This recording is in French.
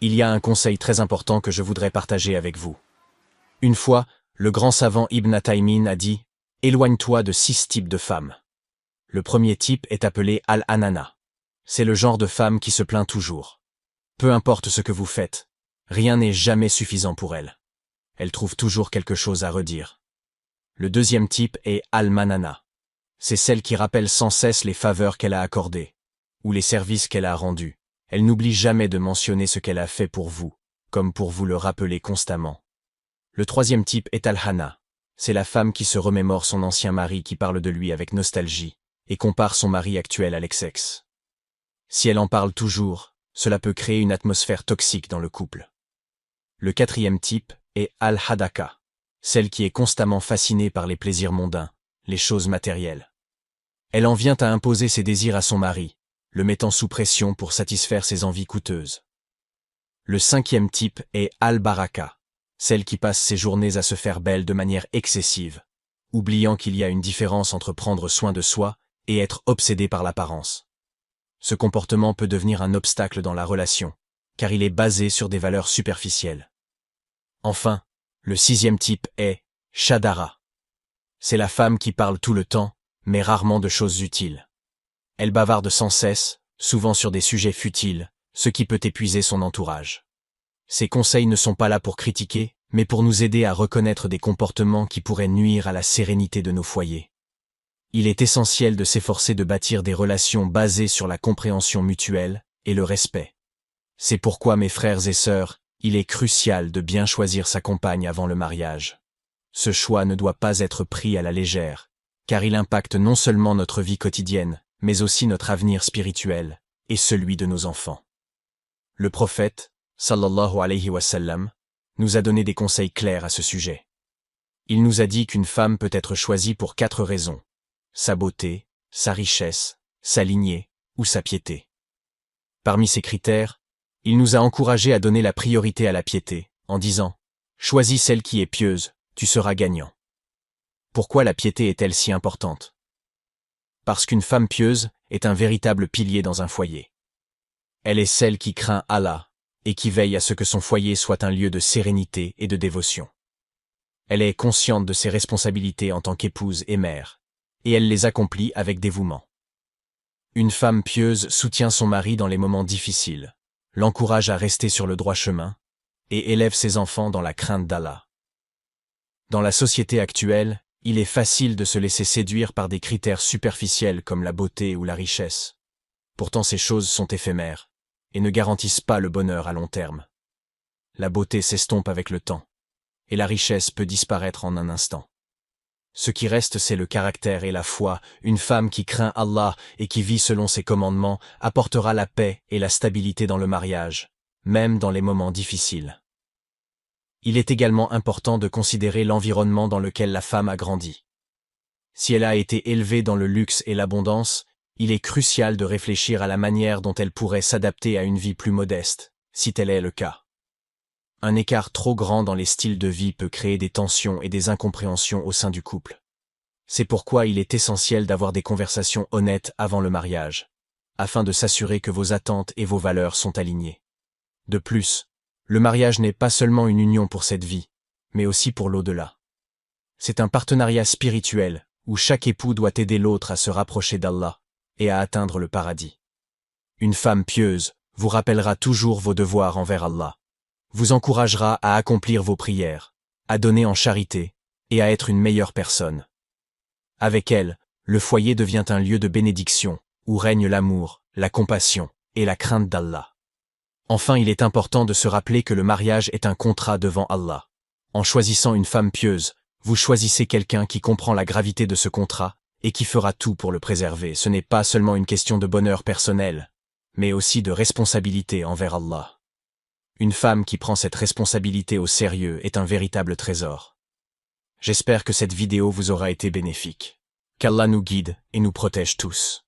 Il y a un conseil très important que je voudrais partager avec vous. Une fois, le grand savant Ibn Taymin a dit « Éloigne-toi de 6 types de femmes. » Le premier type est appelé Al-Anana. C'est le genre de femme qui se plaint toujours. Peu importe ce que vous faites, rien n'est jamais suffisant pour elle. Elle trouve toujours quelque chose à redire. Le deuxième type est Al-Manana. C'est celle qui rappelle sans cesse les faveurs qu'elle a accordées, ou les services qu'elle a rendus. Elle n'oublie jamais de mentionner ce qu'elle a fait pour vous, comme pour vous le rappeler constamment. Le troisième type est Al-Hana. C'est la femme qui se remémore son ancien mari qui parle de lui avec nostalgie, et compare son mari actuel à l'ex-ex. Si elle en parle toujours, cela peut créer une atmosphère toxique dans le couple. Le quatrième type est Al-Hadaka, celle qui est constamment fascinée par les plaisirs mondains, les choses matérielles. Elle en vient à imposer ses désirs à son mari, le mettant sous pression pour satisfaire ses envies coûteuses. Le cinquième type est Al-Baraka, celle qui passe ses journées à se faire belle de manière excessive, oubliant qu'il y a une différence entre prendre soin de soi et être obsédé par l'apparence. Ce comportement peut devenir un obstacle dans la relation, car il est basé sur des valeurs superficielles. Enfin, le sixième type est Shadara. C'est la femme qui parle tout le temps, mais rarement de choses utiles. Elle bavarde sans cesse, souvent sur des sujets futiles, ce qui peut épuiser son entourage. Ces conseils ne sont pas là pour critiquer, mais pour nous aider à reconnaître des comportements qui pourraient nuire à la sérénité de nos foyers. Il est essentiel de s'efforcer de bâtir des relations basées sur la compréhension mutuelle et le respect. C'est pourquoi, mes frères et sœurs, il est crucial de bien choisir sa compagne avant le mariage. Ce choix ne doit pas être pris à la légère, car il impacte non seulement notre vie quotidienne, mais aussi notre avenir spirituel et celui de nos enfants. Le prophète, sallallahu alayhi wa sallam, nous a donné des conseils clairs à ce sujet. Il nous a dit qu'une femme peut être choisie pour 4 raisons: sa beauté, sa richesse, sa lignée ou sa piété. Parmi ces critères, il nous a encouragés à donner la priorité à la piété, en disant « Choisis celle qui est pieuse, tu seras gagnant ». Pourquoi la piété est-elle si importante? Parce qu'une femme pieuse est un véritable pilier dans un foyer. Elle est celle qui craint Allah et qui veille à ce que son foyer soit un lieu de sérénité et de dévotion. Elle est consciente de ses responsabilités en tant qu'épouse et mère, et elle les accomplit avec dévouement. Une femme pieuse soutient son mari dans les moments difficiles, l'encourage à rester sur le droit chemin, et élève ses enfants dans la crainte d'Allah. Dans la société actuelle, il est facile de se laisser séduire par des critères superficiels comme la beauté ou la richesse. Pourtant ces choses sont éphémères, et ne garantissent pas le bonheur à long terme. La beauté s'estompe avec le temps, et la richesse peut disparaître en un instant. Ce qui reste, c'est le caractère et la foi. Une femme qui craint Allah et qui vit selon ses commandements apportera la paix et la stabilité dans le mariage, même dans les moments difficiles. Il est également important de considérer l'environnement dans lequel la femme a grandi. Si elle a été élevée dans le luxe et l'abondance, il est crucial de réfléchir à la manière dont elle pourrait s'adapter à une vie plus modeste, si tel est le cas. Un écart trop grand dans les styles de vie peut créer des tensions et des incompréhensions au sein du couple. C'est pourquoi il est essentiel d'avoir des conversations honnêtes avant le mariage, afin de s'assurer que vos attentes et vos valeurs sont alignées. De plus, le mariage n'est pas seulement une union pour cette vie, mais aussi pour l'au-delà. C'est un partenariat spirituel où chaque époux doit aider l'autre à se rapprocher d'Allah et à atteindre le paradis. Une femme pieuse vous rappellera toujours vos devoirs envers Allah, vous encouragera à accomplir vos prières, à donner en charité et à être une meilleure personne. Avec elle, le foyer devient un lieu de bénédiction où règne l'amour, la compassion et la crainte d'Allah. Enfin, il est important de se rappeler que le mariage est un contrat devant Allah. En choisissant une femme pieuse, vous choisissez quelqu'un qui comprend la gravité de ce contrat et qui fera tout pour le préserver. Ce n'est pas seulement une question de bonheur personnel, mais aussi de responsabilité envers Allah. Une femme qui prend cette responsabilité au sérieux est un véritable trésor. J'espère que cette vidéo vous aura été bénéfique. Qu'Allah nous guide et nous protège tous.